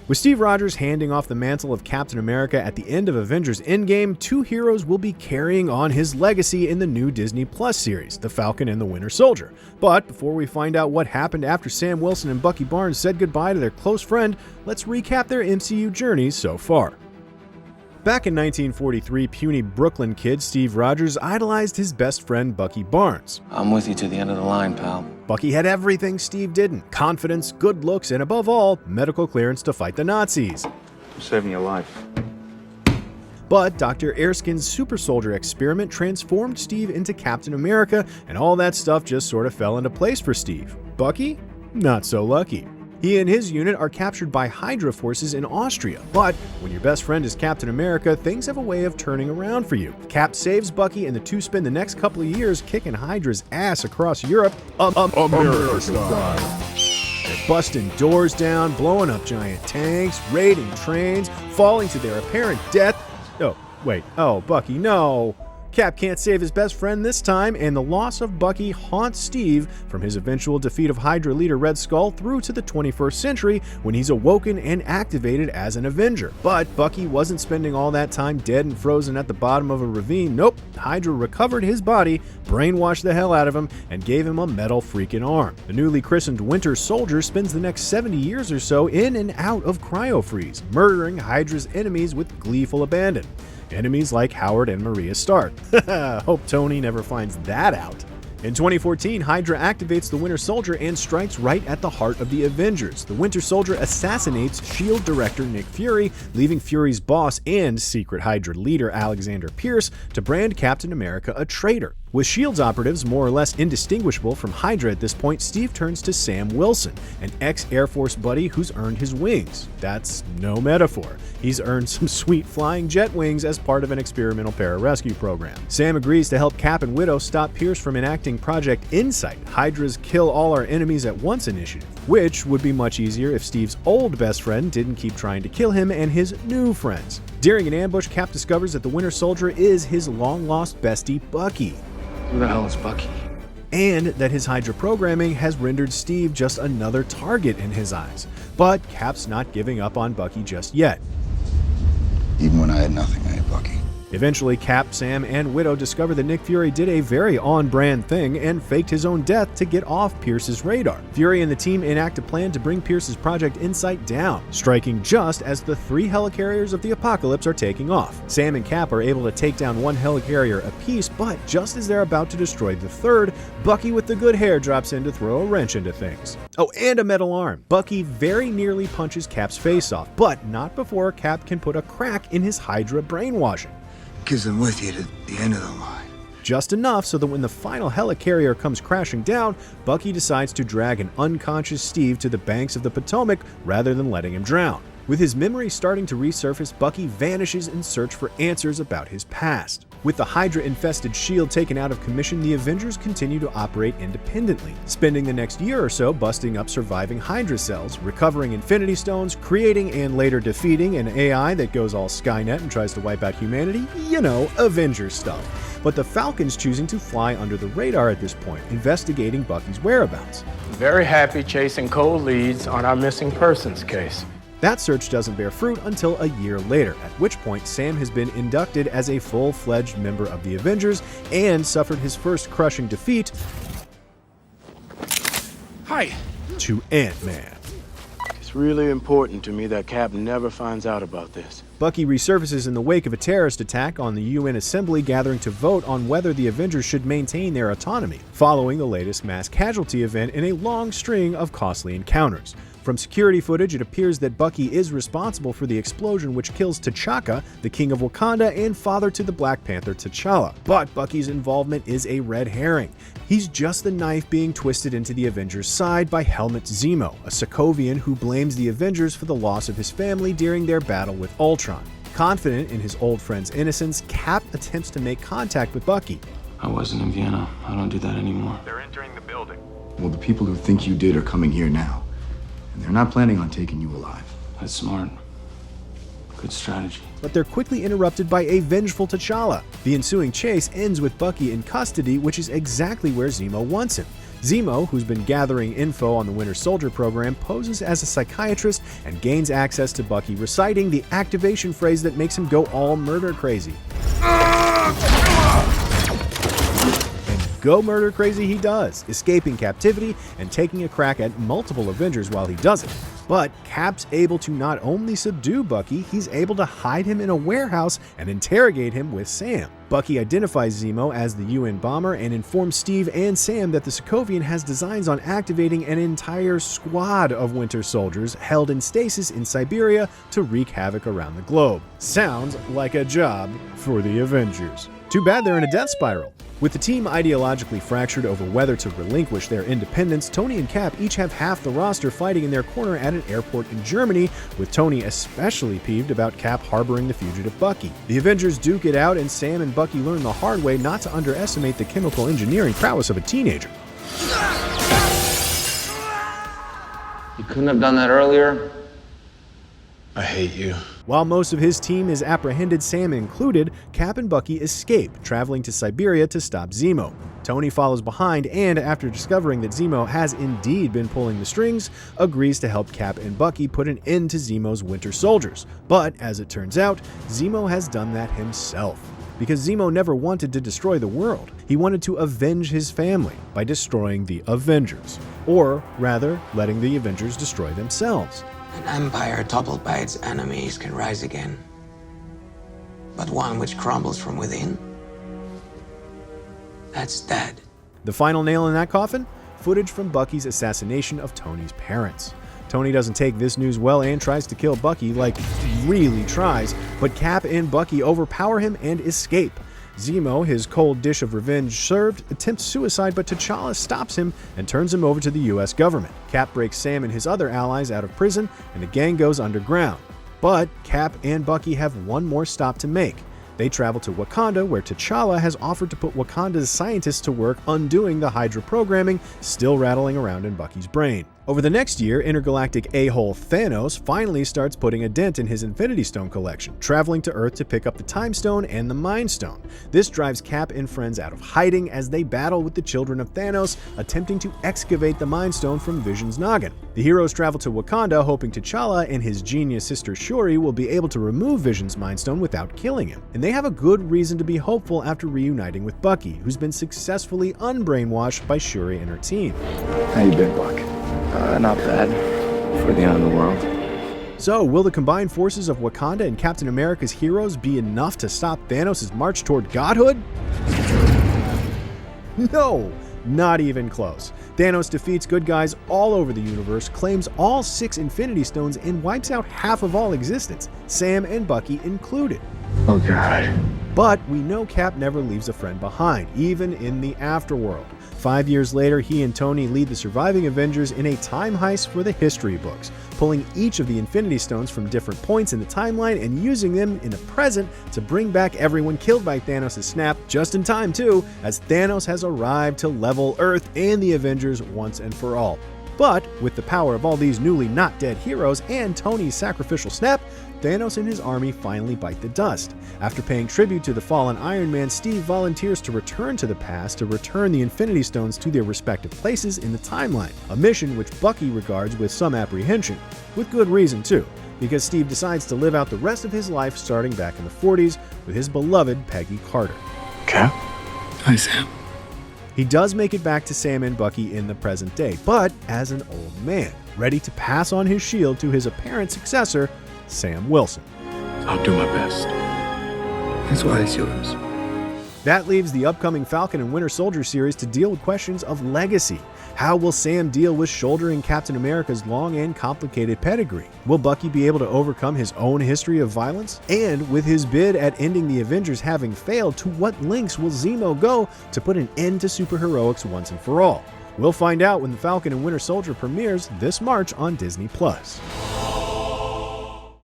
With Steve Rogers handing off the mantle of Captain America at the end of Avengers Endgame, two heroes will be carrying on his legacy in the new Disney Plus series, The Falcon and the Winter Soldier. But before we find out what happened after Sam Wilson and Bucky Barnes said goodbye to their close friend, let's recap their MCU journeys so far. Back in 1943, puny Brooklyn kid Steve Rogers idolized his best friend Bucky Barnes. I'm with you to the end of the line, pal. Bucky had everything Steve didn't: confidence, good looks, and above all, medical clearance to fight the Nazis. I'm saving your life. But Dr. Erskine's super soldier experiment transformed Steve into Captain America, and all that stuff just sort of fell into place for Steve. Bucky? Not so lucky. He and his unit are captured by Hydra forces in Austria. But when your best friend is Captain America, things have a way of turning around for you. Cap saves Bucky, and the two spend the next couple of years kicking Hydra's ass across Europe. America style. They're busting doors down, blowing up giant tanks, raiding trains, falling to their apparent death. Oh, Bucky, no. Cap can't save his best friend this time, and the loss of Bucky haunts Steve from his eventual defeat of Hydra leader Red Skull through to the 21st century when he's awoken and activated as an Avenger. But Bucky wasn't spending all that time dead and frozen at the bottom of a ravine. Nope, Hydra recovered his body, brainwashed the hell out of him, and gave him a metal freaking arm. The newly christened Winter Soldier spends the next 70 years or so in and out of cryo-freeze, murdering Hydra's enemies with gleeful abandon. Enemies like Howard and Maria Stark. Hope Tony never finds that out. In 2014, Hydra activates the Winter Soldier and strikes right at the heart of the Avengers. The Winter Soldier assassinates S.H.I.E.L.D. director Nick Fury, leaving Fury's boss and secret Hydra leader Alexander Pierce to brand Captain America a traitor. With S.H.I.E.L.D.'s operatives more or less indistinguishable from Hydra at this point, Steve turns to Sam Wilson, an ex-Air Force buddy who's earned his wings. That's no metaphor. He's earned some sweet flying jet wings as part of an experimental pararescue program. Sam agrees to help Cap and Widow stop Pierce from enacting Project Insight, Hydra's kill all our enemies at once initiative, which would be much easier if Steve's old best friend didn't keep trying to kill him and his new friends. During an ambush, Cap discovers that the Winter Soldier is his long-lost bestie, Bucky. Who the hell is Bucky? And that his Hydra programming has rendered Steve just another target in his eyes. But Cap's not giving up on Bucky just yet. Even when I had nothing, I had Bucky. Eventually, Cap, Sam, and Widow discover that Nick Fury did a very on-brand thing and faked his own death to get off Pierce's radar. Fury and the team enact a plan to bring Pierce's Project Insight down, striking just as the 3 helicarriers of the apocalypse are taking off. Sam and Cap are able to take down 1 helicarrier apiece, but just as they're about to destroy the 3rd, Bucky with the good hair drops in to throw a wrench into things. Oh, and a metal arm. Bucky very nearly punches Cap's face off, but not before Cap can put a crack in his Hydra brainwashing. Because I'm with you to the end of the line. Just enough so that when the final helicarrier comes crashing down, Bucky decides to drag an unconscious Steve to the banks of the Potomac rather than letting him drown. With his memory starting to resurface, Bucky vanishes in search for answers about his past. With the Hydra-infested S.H.I.E.L.D. taken out of commission, the Avengers continue to operate independently, spending the next year or so busting up surviving Hydra cells, recovering Infinity Stones, creating and later defeating an AI that goes all Skynet and tries to wipe out humanity. You know, Avengers stuff. But the Falcon's choosing to fly under the radar at this point, investigating Bucky's whereabouts. Very happy chasing cold leads on our missing persons case. That search doesn't bear fruit until a year later, at which point Sam has been inducted as a full-fledged member of the Avengers and suffered his first crushing defeat to Ant-Man. It's really important to me that Cap never finds out about this. Bucky resurfaces in the wake of a terrorist attack on the UN Assembly, gathering to vote on whether the Avengers should maintain their autonomy, following the latest mass casualty event in a long string of costly encounters. From security footage, it appears that Bucky is responsible for the explosion which kills T'Chaka, the King of Wakanda and father to the Black Panther T'Challa. But Bucky's involvement is a red herring. He's just the knife being twisted into the Avengers' side by Helmut Zemo, a Sokovian who blames the Avengers for the loss of his family during their battle with Ultron. Confident in his old friend's innocence, Cap attempts to make contact with Bucky. I wasn't in Vienna. I don't do that anymore. They're entering the building. Well, the people who think you did are coming here now. And they're not planning on taking you alive. That's smart. Good strategy. But they're quickly interrupted by a vengeful T'Challa. The ensuing chase ends with Bucky in custody, which is exactly where Zemo wants him. Zemo, who's been gathering info on the Winter Soldier program, poses as a psychiatrist and gains access to Bucky, reciting the activation phrase that makes him go all murder crazy. Go murder crazy he does, escaping captivity and taking a crack at multiple Avengers while he does it. But Cap's able to not only subdue Bucky, he's able to hide him in a warehouse and interrogate him with Sam. Bucky identifies Zemo as the UN bomber and informs Steve and Sam that the Sokovian has designs on activating an entire squad of Winter Soldiers held in stasis in Siberia to wreak havoc around the globe. Sounds like a job for the Avengers. Too bad they're in a death spiral. With the team ideologically fractured over whether to relinquish their independence, Tony and Cap each have half the roster fighting in their corner at an airport in Germany, with Tony especially peeved about Cap harboring the fugitive Bucky. The Avengers duke it out, and Sam and Bucky learn the hard way not to underestimate the chemical engineering prowess of a teenager. You couldn't have done that earlier? I hate you. While most of his team is apprehended, Sam included, Cap and Bucky escape, traveling to Siberia to stop Zemo. Tony follows behind and, after discovering that Zemo has indeed been pulling the strings, agrees to help Cap and Bucky put an end to Zemo's Winter Soldiers. But, as it turns out, Zemo has done that himself. Because Zemo never wanted to destroy the world. He wanted to avenge his family by destroying the Avengers. Or, rather, letting the Avengers destroy themselves. An empire toppled by its enemies can rise again. But one which crumbles from within, that's dead. The final nail in that coffin? Footage from Bucky's assassination of Tony's parents. Tony doesn't take this news well and tries to kill Bucky, like really tries, but Cap and Bucky overpower him and escape. Zemo, his cold dish of revenge served, attempts suicide, but T'Challa stops him and turns him over to the US government. Cap breaks Sam and his other allies out of prison, and the gang goes underground. But Cap and Bucky have one more stop to make. They travel to Wakanda, where T'Challa has offered to put Wakanda's scientists to work undoing the Hydra programming still rattling around in Bucky's brain. Over the next year, intergalactic a-hole Thanos finally starts putting a dent in his Infinity Stone collection, traveling to Earth to pick up the Time Stone and the Mind Stone. This drives Cap and friends out of hiding as they battle with the children of Thanos, attempting to excavate the Mind Stone from Vision's noggin. The heroes travel to Wakanda, hoping T'Challa and his genius sister Shuri will be able to remove Vision's Mind Stone without killing him. And they have a good reason to be hopeful after reuniting with Bucky, who's been successfully unbrainwashed by Shuri and her team. How you been, Buck? Not bad. For the end of the world. So, will the combined forces of Wakanda and Captain America's heroes be enough to stop Thanos' march toward godhood? No, not even close. Thanos defeats good guys all over the universe, claims all 6 Infinity Stones, and wipes out half of all existence, Sam and Bucky included. Oh, God. But we know Cap never leaves a friend behind, even in the afterworld. 5 years later, he and Tony lead the surviving Avengers in a time heist for the history books, pulling each of the Infinity Stones from different points in the timeline and using them in the present to bring back everyone killed by Thanos' snap, just in time too, as Thanos has arrived to level Earth and the Avengers once and for all. But with the power of all these newly not dead heroes and Tony's sacrificial snap, Thanos and his army finally bite the dust. After paying tribute to the fallen Iron Man, Steve volunteers to return to the past to return the Infinity Stones to their respective places in the timeline, a mission which Bucky regards with some apprehension. With good reason too, because Steve decides to live out the rest of his life starting back in the 40s with his beloved Peggy Carter. Cap? Hi, Sam. He does make it back to Sam and Bucky in the present day, but as an old man, ready to pass on his shield to his apparent successor, Sam Wilson. I'll do my best. That's why it's yours. That leaves the upcoming Falcon and Winter Soldier series to deal with questions of legacy. How will Sam deal with shouldering Captain America's long and complicated pedigree? Will Bucky be able to overcome his own history of violence? And with his bid at ending the Avengers having failed, to what lengths will Zemo go to put an end to superheroics once and for all? We'll find out when the Falcon and Winter Soldier premieres this March on Disney+.